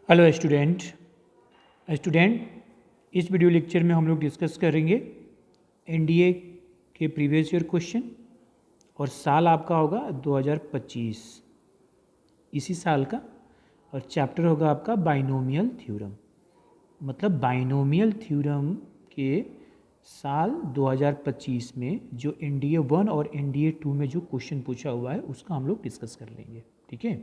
Hello student इस video lecture में हम लोग डिस्कस करेंगे एनडीए के प्रीवियस ईयर क्वेश्चन और साल आपका होगा 2025 इसी साल का। और चैप्टर होगा आपका बाइनोमियल थ्योरम, मतलब बाइनोमियल थ्योरम के साल 2025 में जो एनडीए 1 और एनडीए 2 में जो क्वेश्चन पूछा हुआ है उसका हम लोग डिस्कस कर लेंगे। ठीक है,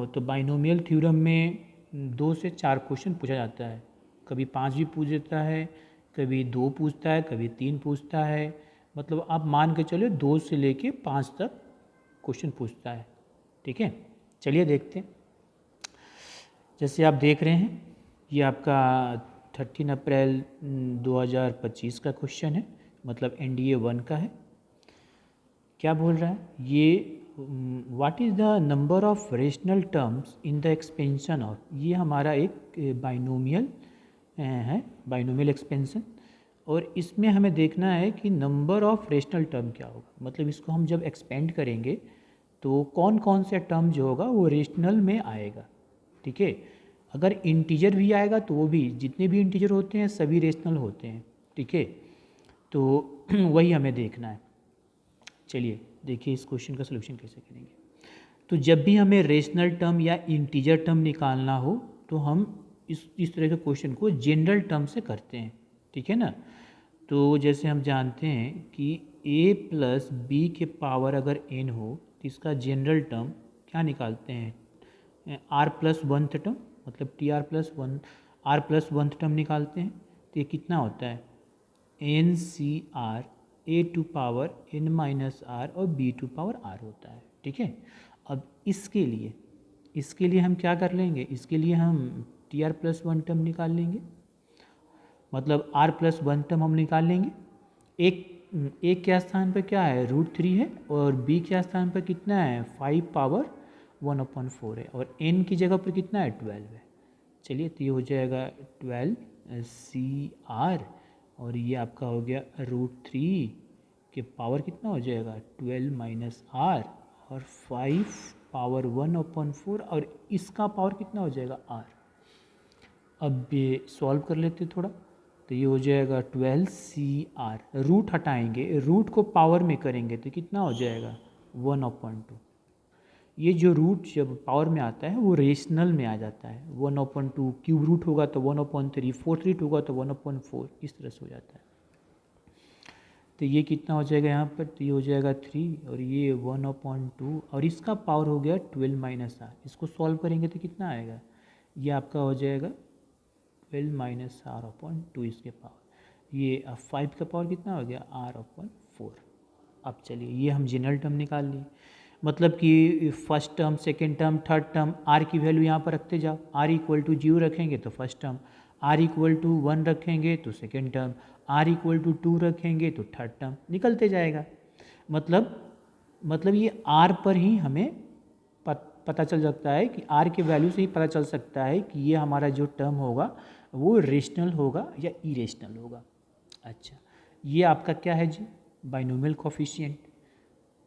तो बाइनोमियल थ्योरम में 2 से 4 क्वेश्चन पूछा जाता है। कभी 5 भी पूछ देता है, कभी 2 पूछता है, कभी 3 पूछता है। मतलब आप मान के चलो 2 से लेके 5 तक क्वेश्चन पूछता है। ठीक है, चलिए देखते हैं। जैसे आप देख रहे हैं ये आपका 13 अप्रैल 2025 का क्वेश्चन है, मतलब एनडीए 1 का है। क्या बोल रहा है ये, what is the number of rational terms in the expansion of. ये हमारा एक बाइनोमियल है, बाइनोमियल एक्सपेंशन। और इसमें हमें देखना है कि नंबर ऑफ रेशनल टर्म क्या होगा। मतलब इसको हम जब एक्सपेंड करेंगे तो कौन कौन से टर्म जो होगा वो रेशनल में आएगा। ठीक है, अगर इंटीजर भी आएगा तो वो भी, जितने भी इंटीजर होते हैं सभी रेशनल होते हैं। ठीक है, तो वही हमें देखना है। चलिए देखिए इस क्वेश्चन का सलूशन कैसे करेंगे। तो जब भी हमें रेशनल टर्म या इंटीजर टर्म निकालना हो तो हम इस तरह के क्वेश्चन को जनरल टर्म से करते हैं। ठीक है ना, तो जैसे हम जानते हैं कि a प्लस बी के पावर अगर n हो तो इसका जनरल टर्म क्या निकालते हैं, r प्लस वंथ टर्म, मतलब T r plus one r plus oneth term निकालते हैं। तो ये कितना होता है, n C r a to power n minus r और b टू पावर r होता है। ठीक है, अब इसके लिए हम क्या कर लेंगे, इसके लिए हम T r plus one term निकाल लेंगे, मतलब r प्लस वन टर्म हम निकाल लेंगे। एक के स्थान पर क्या है, √3 है, और b के स्थान पर कितना है, 5 पावर 1/4 है, और n की जगह पर कितना है, 12 है। चलिए तो ये हो जाएगा 12 सी आर, और ये आपका हो गया √3 के पावर कितना हो जाएगा, 12 माइनस आर, और 5 पावर 1/4, और इसका पावर कितना हो जाएगा, आर। अब ये सॉल्व कर लेते थोड़ा, तो ये हो जाएगा 12 सी आर, रूट हटाएंगे, रूट को पावर में करेंगे तो कितना हो जाएगा, 1/2। ये जो रूट जब पावर में आता है वो रेशनल में आ जाता है। 1/2 क्यूब रूट होगा तो 1/3, फोर्थ रूट होगा तो 1/4, इस तरह से हो जाता है। तो ये कितना हो जाएगा यहाँ पर, तो ये हो जाएगा 3, और ये 1/2, और इसका पावर हो गया 12 माइनस आर। इसको सॉल्व करेंगे तो कितना आएगा, ये आपका हो जाएगा 12 माइनस r/2 इसके पावर। ये 5 का पावर कितना हो गया, r/4। अब चलिए ये हम जनरल टर्म निकाल लिए, मतलब कि first term, second term, third term, r की वैल्यू यहाँ पर रखते जाओ। r इक्वल टू 0 रखेंगे तो first term, r equal to 1 रखेंगे तो second term, r equal to 2 रखेंगे तो थर्ड टर्म, निकलते जाएगा। मतलब ये r पर ही हमें पता चल सकता है कि r के वैल्यू से ही पता चल सकता है कि ये हमारा जो टर्म होगा वो रेशनल होगा या इरेशनल होगा। अच्छा, ये आपका क्या है जी, बाइनोमियल कोफिशिएंट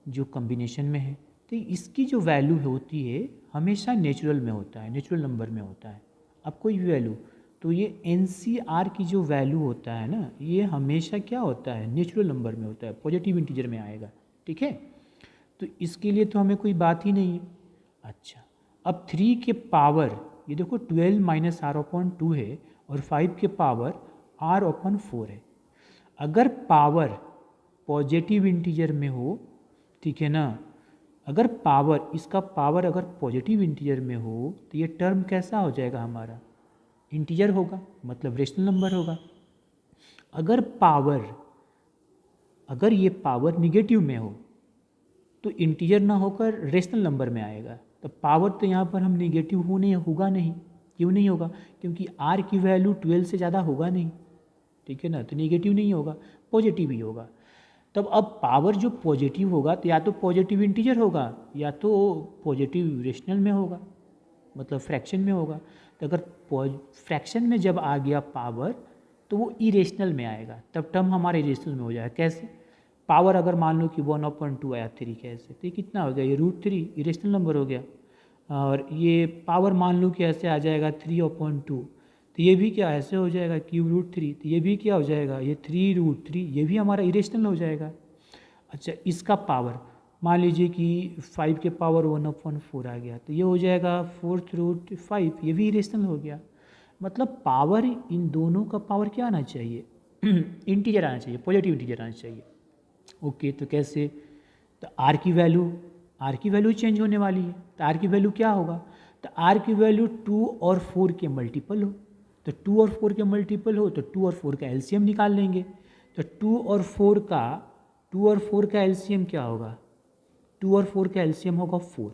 जो कॉम्बिनेशन में है। तो इसकी जो वैल्यू होती है हमेशा नेचुरल में होता है, नेचुरल नंबर में होता है। अब कोई भी वैल्यू, तो ये NCR की जो वैल्यू होता है ना, ये हमेशा क्या होता है, नेचुरल नंबर में होता है, पॉजिटिव इंटीजर में आएगा। ठीक है, तो इसके लिए तो हमें कोई बात ही नहीं है। अच्छा, अब 3 के पावर, ये देखो 12 माइनस r/2 है, और 5 के पावर r/4 है। अगर पावर पॉजिटिव इंटीजर में हो, ठीक है ना, अगर पावर, इसका पावर अगर पॉजिटिव इंटीजर में हो तो ये टर्म कैसा हो जाएगा हमारा, इंटीजर होगा, मतलब रेशनल नंबर होगा। अगर ये पावर निगेटिव में हो तो इंटीजर ना होकर रेशनल नंबर में आएगा। तो पावर तो यहाँ पर हम निगेटिव होगा नहीं, क्यों नहीं होगा, क्योंकि r की वैल्यू 12 से ज़्यादा होगा नहीं। ठीक है ना, तो निगेटिव नहीं होगा, पॉजिटिव ही होगा। तब अब पावर जो पॉजिटिव होगा तो या तो पॉजिटिव इंटीजर होगा या तो पॉजिटिव रेशनल में होगा, मतलब फ्रैक्शन में होगा। तो अगर फ्रैक्शन में जब आ गया पावर तो वो इरेशनल में आएगा, तब टर्म हमारा इरेशनल में हो जाएगा। कैसे, पावर अगर मान लो कि 1/2 आया 3 कैसे, तो ये कितना हो गया, ये √3 इरेशनल नंबर हो गया। और ये पावर मान लो कि ऐसे आ जाएगा 3/2, तो ये भी क्या ऐसे हो जाएगा √3, तो ये भी क्या हो जाएगा ये 3√3, ये भी हमारा इरेशनल हो जाएगा। अच्छा, इसका पावर मान लीजिए कि 5 के पावर 1/4 आ गया, तो ये हो जाएगा 4/5, ये भी इरेशनल हो गया। मतलब पावर, इन दोनों का पावर क्या आना चाहिए इंटीजर आना चाहिए, पॉजिटिव इंटीजर आना चाहिए। ओके, तो कैसे, तो आर की वैल्यू चेंज होने वाली है, तो आर की वैल्यू क्या होगा, तो आर की वैल्यू 2 और 4 के मल्टीपल हो, तो 2 और 4 के मल्टीपल हो तो 2 और 4 का एलसीएम निकाल लेंगे। तो 2 और 4 का एलसीएम क्या होगा, 2 और 4 का एलसीएम होगा 4,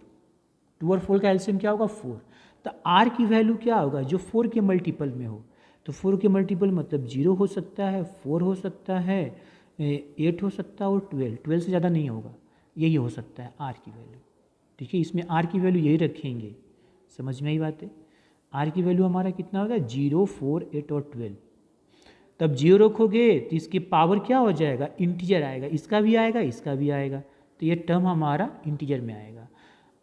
2 और 4 का एलसीएम क्या होगा 4। तो आर की वैल्यू क्या होगा जो 4 के मल्टीपल में हो, तो 4 के मल्टीपल मतलब 0 हो सकता है, 4 हो सकता है, 8 हो सकता है और 12 से ज़्यादा नहीं होगा, यही हो सकता है आर की वैल्यू। ठीक है, इसमें आर की वैल्यू यही रखेंगे, समझ में आई बात है। आर की वैल्यू हमारा कितना होगा 0, 4, 8 और 12। तब 0 रखोगे तो इसकी पावर क्या हो जाएगा इंटीजर आएगा, इसका भी आएगा इसका भी आएगा, तो ये टर्म हमारा इंटीजर में आएगा।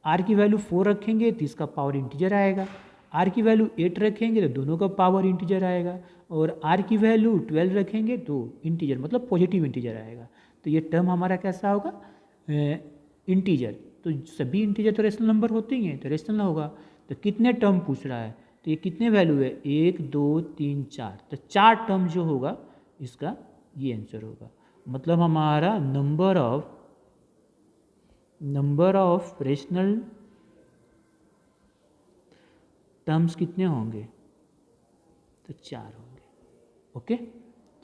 आर की वैल्यू 4 रखेंगे तो इसका पावर इंटीजर आएगा, आर की वैल्यू 8 रखेंगे तो दोनों का पावर इंटीजर आएगा, और आर की वैल्यू 12 रखेंगे तो इंटीजर मतलब पॉजिटिव इंटीजर आएगा। तो ये टर्म हमारा कैसा होगा इंटीजर। तो सभी इंटीजर तो रेशनल नंबर होते ही हैं, तो रेशनल होगा। तो कितने टर्म पूछ रहा है, तो ये कितने वैल्यू है 1, 2, 3, 4, तो 4 टर्म जो होगा इसका ये आंसर होगा। मतलब हमारा नंबर ऑफ रेशनल टर्म्स कितने होंगे, तो 4 होंगे। ओके,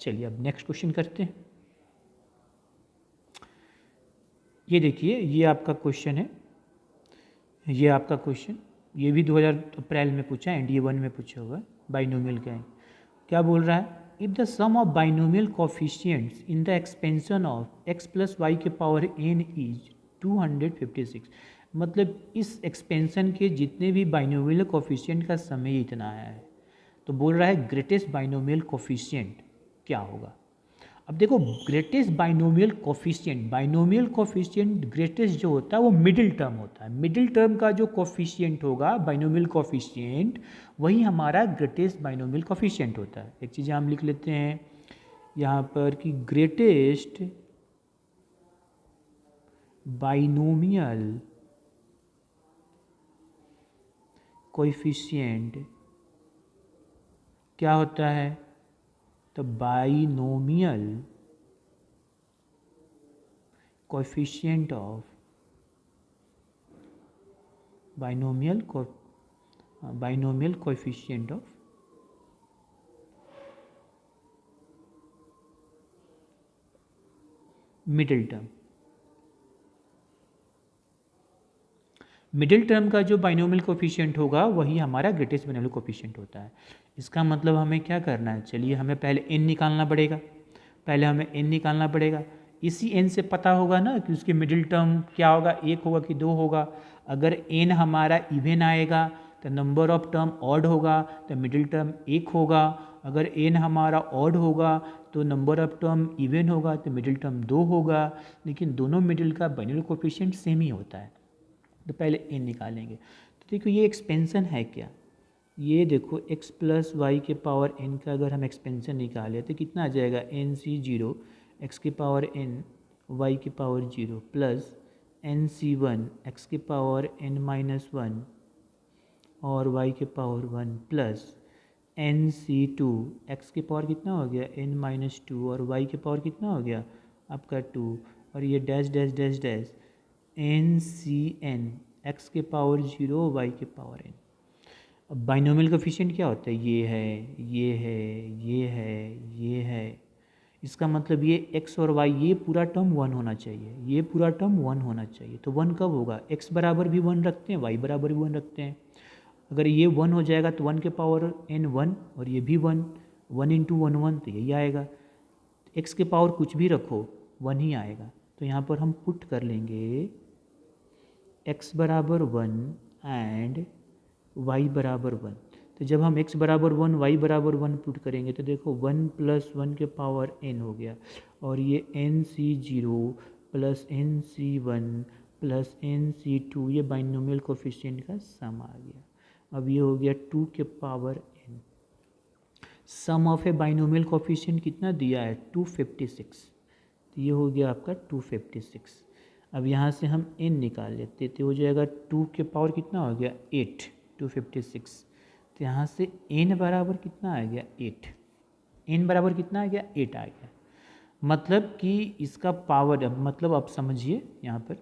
चलिए अब नेक्स्ट क्वेश्चन करते हैं। ये देखिए, ये आपका क्वेश्चन है, ये आपका क्वेश्चन, ये भी 2000 अप्रैल में पूछा है, NDA 1 में पूछा हुआ है, बाइनोमियल का है। क्या बोल रहा है, if the sum of binomial coefficients in the expansion of x plus y के पावर n इज 256, मतलब इस एक्सपेंशन के जितने भी बाइनोमियल कोफिशिएंट का समय इतना है, तो बोल रहा है ग्रेटेस्ट बाइनोमियल कोफिशिएंट क्या होगा। अब देखो, ग्रेटेस्ट बाइनोमियल कोफिशिएंट ग्रेटेस्ट जो होता है वो मिडिल टर्म होता है, मिडिल टर्म का जो कोफिशिएंट होगा बाइनोमियल कोफिशिएंट वही हमारा ग्रेटेस्ट बाइनोमियल कोफिशिएंट होता है। एक चीज़ हम लिख लेते हैं यहाँ पर कि ग्रेटेस्ट बाइनोमियल कोफिशिएंट क्या होता है, तो binomial coefficient of binomial coefficient of middle term. Middle term का जो बाइनोमियल कोएफिशिएंट होगा वही हमारा ग्रेटेस्ट बाइनोमियल कोएफिशिएंट होता है। इसका मतलब हमें क्या करना है, चलिए हमें पहले n निकालना पड़ेगा, इसी n से पता होगा ना कि उसके मिडिल टर्म क्या होगा, 1 होगा कि 2 होगा। अगर n हमारा इवन आएगा तो नंबर ऑफ टर्म ऑड होगा, तो मिडिल टर्म 1 होगा। अगर n हमारा ऑड होगा तो नंबर ऑफ टर्म इवन होगा, तो मिडिल टर्म 2 होगा। लेकिन दोनों मिडिल का बाइनोमियल कोएफिशिएंट सेम ही होता है, तो पहले n निकालेंगे। तो देखो ये एक्सपेंशन है क्या, ये देखो x प्लस वाई के पावर n का अगर हम एक्सपेंशन निकालें तो कितना आ जाएगा nc0 x के पावर n y के पावर 0 प्लस nc1 x के पावर n-1 और y के पावर 1 प्लस nc2 x के पावर कितना हो गया n-2 और y के पावर कितना हो गया आपका 2 और ये dash dash dash dash ncn x के पावर 0 y के पावर n। अब बाइनोमियल कोएफिशिएंट क्या होता है, ये है, ये है, ये है, ये है। इसका मतलब ये x और y ये पूरा टर्म 1 होना चाहिए, ये पूरा टर्म 1 होना चाहिए। तो 1 कब होगा, x बराबर भी 1 रखते हैं, y बराबर भी 1 रखते हैं। अगर ये 1 हो जाएगा तो 1 के पावर n 1 और ये भी 1, 1 इंटू 1 1 तो यही आएगा। x के पावर कुछ भी रखो 1 ही आएगा। तो यहाँ पर हम पुट कर लेंगे x बराबर 1 एंड y बराबर 1। तो जब हम x बराबर 1 y बराबर 1 पुट करेंगे तो देखो 1 प्लस 1 के पावर n हो गया और ये nc0 plus nc1 plus NC2, ये बाइनोमियल कोफिशिएंट का सम आ गया। अब ये हो गया 2 के power n। Sum of a binomial coefficient कितना दिया है 256, तो ये हो गया आपका 256। अब यहाँ से हम n निकाल लेते तो हो जाएगा 2 के पावर कितना हो गया 8, 256। तो यहाँ से n बराबर कितना आ गया 8, n बराबर कितना आ गया 8 आ गया। मतलब कि इसका पावर, अब मतलब आप समझिए यहाँ पर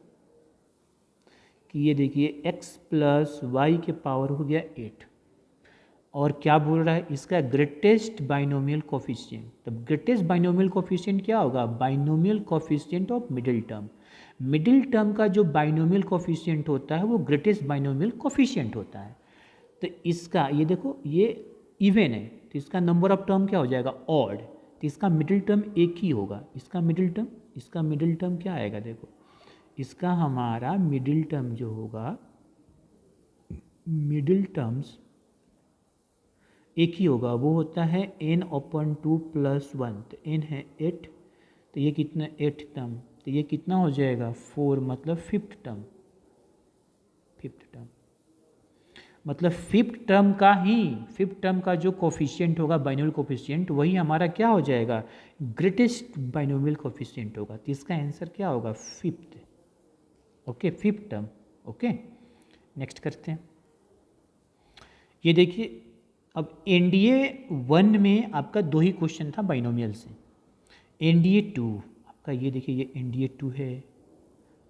कि ये देखिए x प्लस वाई के पावर हो गया 8, और क्या बोल रहा है इसका ग्रेटेस्ट बाइनोमियल कोफिशिएंट। तब ग्रेटेस्ट बाइनोमियल कोफिशिएंट क्या होगा, binomial coefficient of middle term. Middle term का जो बाइनोमियल कोफिशिएंट होता है वो ग्रेटेस्ट बाइनोमियल कोफिशिएंट होता है। तो इसका ये देखो ये इवन है, तो इसका नंबर ऑफ टर्म क्या हो जाएगा ऑड, तो इसका मिडिल टर्म एक ही होगा। इसका मिडिल टर्म क्या आएगा, देखो इसका हमारा मिडिल टर्म जो होगा, मिडिल टर्म्स एक ही होगा, वो होता है n/2 + 1। तो n है 8, तो ये कितना 8 टर्म, तो ये कितना हो जाएगा 4, मतलब फिफ्थ टर्म मतलब फिफ्थ टर्म का जो कोफिशिएंट होगा बाइनोमियल कोफिशिएंट, वही हमारा क्या हो जाएगा ग्रेटेस्ट बाइनोमियल कोफिशिएंट होगा। तो इसका आंसर क्या होगा fifth. Okay, fifth term. Okay, next करते हैं। ये देखिए अब NDA 1 में आपका 2 ही क्वेश्चन था बाइनोमियल से। NDA 2 आपका ये देखिए ये NDA 2 है,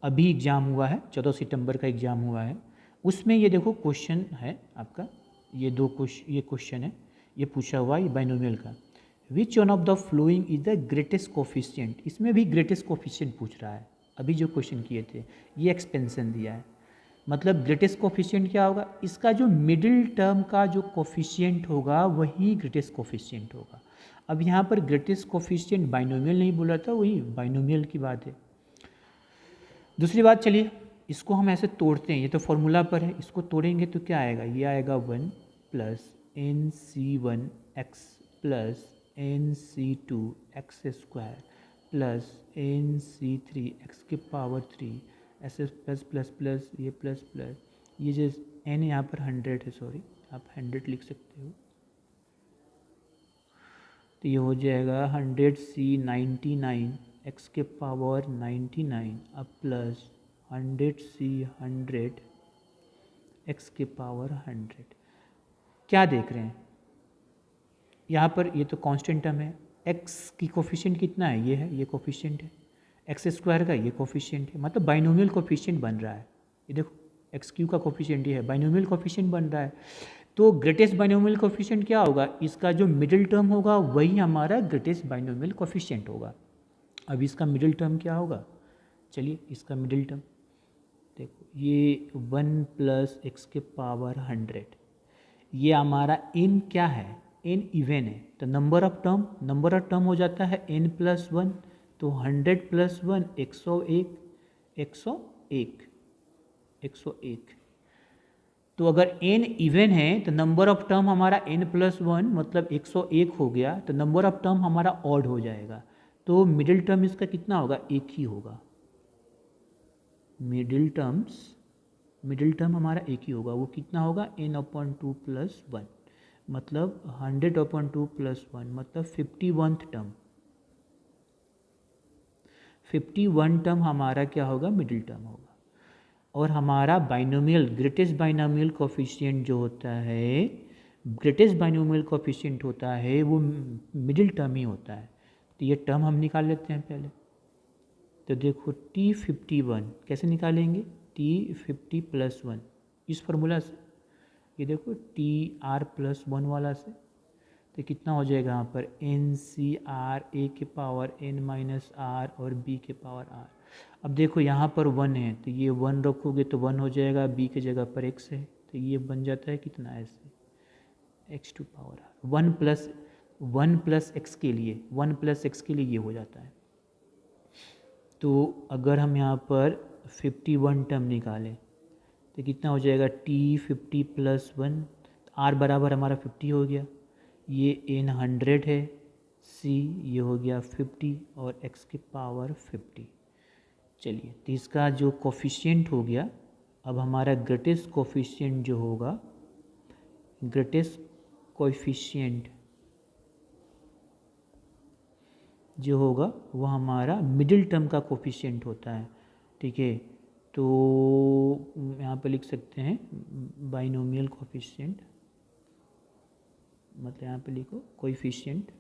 अभी एग्ज़ाम हुआ है, 14 सितंबर का एग्ज़ाम हुआ है। उसमें ये देखो क्वेश्चन है आपका, ये क्वेश्चन है, ये पूछा हुआ है बाइनोमियल का। Which one of the following is the greatest coefficient. इसमें भी ग्रेटेस्ट कोफिशिएंट पूछ रहा है। अभी जो क्वेश्चन किए थे ये एक्सपेंशन दिया है, मतलब ग्रेटेस्ट कोफिशिएंट क्या होगा, इसका जो मिडिल टर्म का जो कोफिशिएंट होगा वही ग्रेटेस्ट कोफिशिएंट होगा। अब यहाँ पर ग्रेटेस्ट कोफिशिएंट बाइनोमियल नहीं बोला था, वही बाइनोमियल की बात है। दूसरी बात, चलिए इसको हम ऐसे तोड़ते हैं, ये तो फॉर्मूला पर है, इसको तोड़ेंगे तो क्या आएगा, ये आएगा 1 + NC1 x + NC2 x² + NC3 x³ ऐसे प्लस ये प्लस ये जो n यहाँ पर 100 है, सॉरी आप 100 लिख सकते हो, तो ये हो जाएगा 100C 99 x⁻99 अब प्लस 100C 100 x⁻100। क्या देख रहे हैं यहाँ पर, ये तो कांस्टेंट टर्म है, x की कोफिशिएंट कितना है, ये है, ये कोफिशिएंट है, x² का ये कोफिशिएंट है, मतलब बाइनोमियल कोफिशिएंट बन रहा है। ये देखो x³ का कोफिशिएंट ये है, बाइनोमियल कोफिशिएंट बन रहा है। तो ग्रेटेस्ट बाइनोमियल कोफिशिएंट क्या होगा, इसका जो मिडिल टर्म होगा वही हमारा ग्रेटेस्ट बाइनोमियल कोफिशिएंट होगा। अब इसका मिडिल टर्म क्या होगा, चलिए इसका मिडिल टर्म देखो, ये 1 + x⁻100, ये हमारा n क्या है, n इवन है, तो नंबर ऑफ टर्म हो जाता है n + 1, तो 100 + 1 101। तो अगर n इवन है तो नंबर ऑफ टर्म हमारा n + 1 मतलब 101 हो गया, तो नंबर ऑफ टर्म हमारा ऑड हो जाएगा, तो मिडिल टर्म इसका कितना होगा, एक ही होगा। मिडिल टर्म हमारा एक ही होगा, वो कितना होगा n/2 + 1, मतलब 100/2 + 1 मतलब 51th टर्म। 51 टर्म हमारा क्या होगा, मिडिल टर्म होगा। और हमारा बाइनोमियल ग्रेटेस्ट बाइनोमियल कोफिशिएंट जो होता है, ग्रेटेस्ट बाइनोमियल कोफिशिएंट होता है वो मिडिल टर्म ही होता है। तो ये टर्म हम निकाल लेते हैं पहले। तो देखो T51 कैसे निकालेंगे, T50 + 1 इस फार्मूला से, ये देखो TR + 1 वाला से, तो कितना हो जाएगा यहाँ पर NCR a⁻n - r और b⁻r। अब देखो यहाँ पर 1 है, तो ये 1 रखोगे तो 1 हो जाएगा, b के जगह पर x है, तो ये बन जाता है कितना ऐसे x⁻r। 1 + x के लिए 1 + x के लिए ये हो जाता है। तो अगर हम यहाँ पर 51 टर्म निकालें तो कितना हो जाएगा T50 + 1, r बराबर हमारा 50 हो गया, ये n 100 है, c ये हो गया 50 और x⁻50। चलिए, तो इसका जो कोफिशिएंट हो गया, अब हमारा ग्रेटेस्ट कोफिशिएंट जो होगा, ग्रेटेस्ट कोएफिशिएंट जो होगा वो हमारा मिडिल टर्म का कोफिशिएंट होता है। ठीक है, तो यहाँ पे लिख सकते हैं बाइनोमियल कोफिशिएंट, मतलब यहाँ पे लिखो कोएफिशिएंट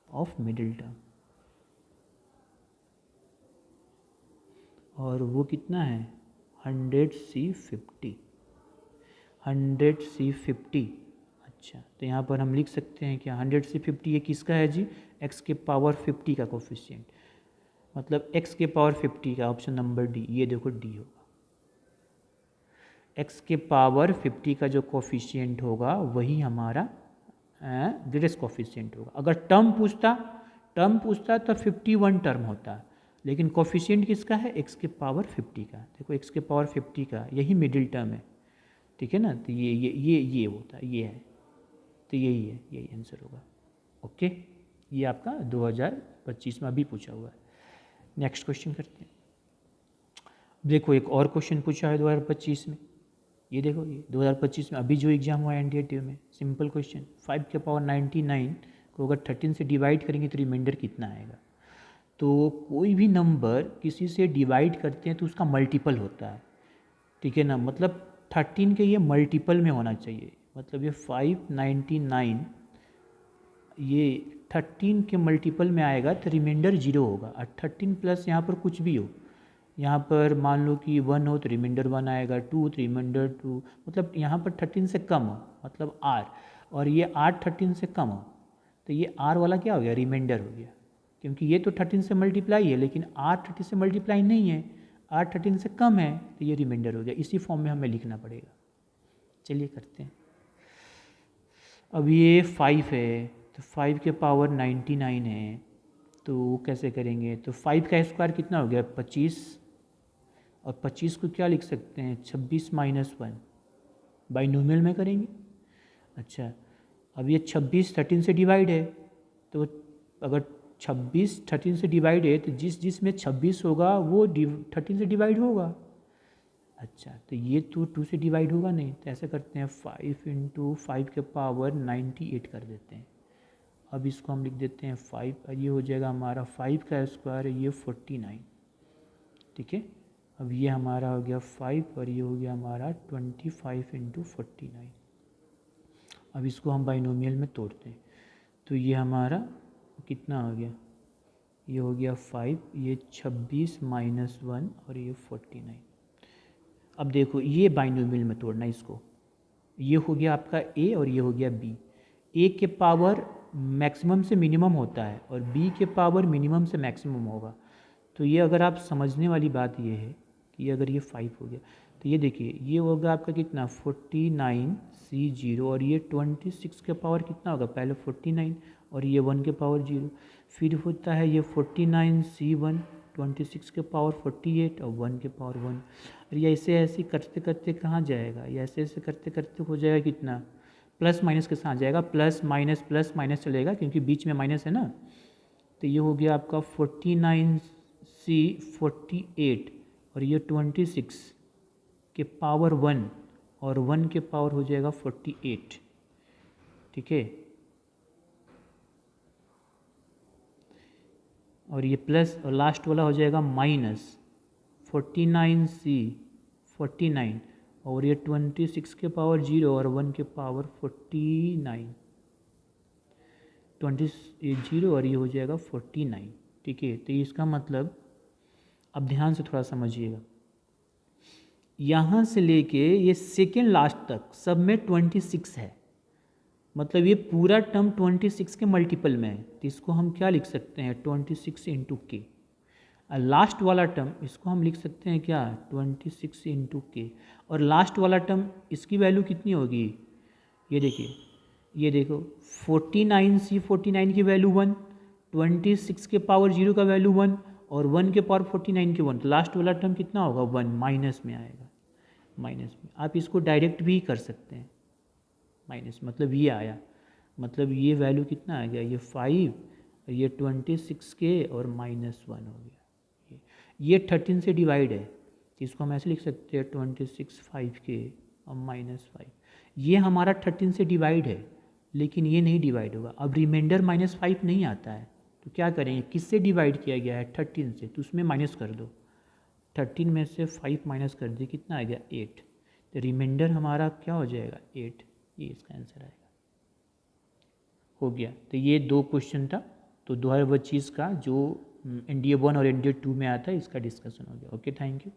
ऑफ मिडिल टर्म, और वो कितना है 100C50, 100C50। अच्छा, तो यहाँ पर हम लिख सकते हैं क्या 100C50 ये किसका है जी, x के पावर 50 का कोफिशिएंट, मतलब x के पावर 50 का, ऑप्शन नंबर डी, ये देखो डी होगा। x के पावर 50 का जो कोफिशिएंट होगा वही हमारा ग्रेटेस्ट कोफिशिएंट होगा। अगर टर्म पूछता तो 51 टर्म होता, लेकिन कोफिशिएंट किसका है, x के पावर 50 का। देखो x के पावर 50 का यही मिडिल टर्म है, ठीक है ना, तो ये होता है, ये है, तो यही आंसर होगा। ओके, ये आपका 2025 में अभी पूछा हुआ है। नेक्स्ट क्वेश्चन करते हैं। देखो एक और क्वेश्चन पूछा है 2025 में, ये देखो, ये 2025 में अभी जो एग्जाम हुआ है एनडीए में, सिंपल क्वेश्चन, 5 के पावर 99 को अगर 13 से डिवाइड करेंगे तो रिमाइंडर कितना आएगा। तो कोई भी नंबर किसी से डिवाइड करते हैं तो उसका मल्टीपल होता है, ठीक है ना, मतलब 13 के ये मल्टीपल में होना चाहिए, मतलब ये 599 ये 13 के मल्टीपल में आएगा तो रिमाइंडर 0 होगा। और 13 प्लस यहाँ पर कुछ भी हो, यहाँ पर मान लो कि 1 हो तो रिमाइंडर 1 आएगा, 2 तो रिमाइंडर 2, मतलब यहाँ पर 13 से कम हो मतलब r, और ये r 13 से कम हो तो ये r वाला क्या हो गया, रिमाइंडर हो गया, क्योंकि ये तो 13 से मल्टीप्लाई है लेकिन r 13 से मल्टीप्लाई नहीं है, r 13 से कम है तो ये रिमाइंडर हो गया। इसी फॉर्म में हमें लिखना पड़ेगा। चलिए करते हैं। अब ये 5 है तो 5 के पावर 99 है, तो कैसे करेंगे, तो 5 का स्क्वायर कितना हो गया 25, और 25 को क्या लिख सकते हैं 26 माइनस 1, बाइनोमियल में करेंगे। अच्छा, अब ये 26 13 से डिवाइड है, तो अगर 26 13 से डिवाइड है तो जिसमें 26 होगा वो 13 से डिवाइड होगा। अच्छा, तो ये तो 2 से डिवाइड होगा नहीं, तो ऐसा करते हैं 5 इंटू 5 के पावर 98 कर देते हैं। अब इसको हम लिख देते हैं 5, ये हो जाएगा हमारा 5 का स्क्वायर, ये 49, ठीक है। अब ये हमारा हो गया 5 और ये हो गया हमारा 25 इंटू 49। अब इसको हम बाइनोमियल में तोड़ते हैं तो ये हमारा कितना हो गया, ये हो गया 5, ये 26 माइनस 1 और ये 49। अब देखो ये बाइनोमियल में तोड़ना इसको, ये हो गया आपका a और ये हो गया b। a के पावर मैक्सिमम से मिनिमम होता है और b के पावर मिनिमम से मैक्सिमम होगा। तो ये अगर आप समझने वाली बात ये है कि अगर ये 5 हो गया तो ये देखिए ये होगा आपका कितना 49C0, और ये 26 के पावर कितना होगा, पहले 49 और ये 1 के पावर 0, फिर होता है ये 49C1 26 के पावर 48 और 1 के पावर 1, और ये ऐसे ऐसे करते करते कहाँ जाएगा, ये ऐसे ऐसे करते करते हो जाएगा कितना, प्लस माइनस के साथ जाएगा, प्लस माइनस चलेगा क्योंकि बीच में माइनस है ना। तो ये हो गया आपका 49C48 और ये 26 के पावर 1 और 1 के पावर हो जाएगा 48, ठीक है। और ये प्लस और लास्ट वाला हो जाएगा माइनस 49C49 और ये 26 के पावर 0 और 1 के पावर 49, 0 और ये हो जाएगा 49, ठीक है। तो इसका मतलब अब ध्यान से थोड़ा समझिएगा, यहाँ से लेके ये सेकेंड लास्ट तक सब में 26 है, मतलब ये पूरा टर्म 26 के मल्टीपल में है, तो इसको हम क्या लिख सकते हैं 26 इंटू के। लास्ट वाला टर्म इसको हम लिख सकते हैं क्या 26 इंटू के, और लास्ट वाला टर्म इसकी वैल्यू कितनी होगी, ये देखिए, ये देखो 49C49 की वैल्यू 1, 26 के पावर 0 का वैल्यू 1 और 1 के पावर 49 के 1, तो लास्ट वाला टर्म कितना होगा 1, माइनस में आएगा, माइनस में। आप इसको डायरेक्ट भी कर सकते हैं, माइनस मतलब ये आया, मतलब ये वैल्यू कितना आ गया, ये 5 ये 26K और -1 हो गया। ये 13 से डिवाइड है, इसको हम ऐसे लिख सकते हैं 26 5K और -5। ये हमारा 13 से डिवाइड है, लेकिन ये नहीं डिवाइड होगा। अब रिमाइंडर -5 नहीं आता है, तो क्या करेंगे, किससे डिवाइड किया गया है 13 से, तो उसमें माइनस कर दो। 13 में से 5 माइनस कर दिए, कितना आ गया 8। तो रिमाइंडर हमारा क्या हो जाएगा 8, ये इसका आंसर आएगा। हो गया। तो ये 2 क्वेश्चन था, तो 2025 का जो NDA 1 और NDA 2 में आता है, इसका डिस्कशन हो गया। Okay, thank you.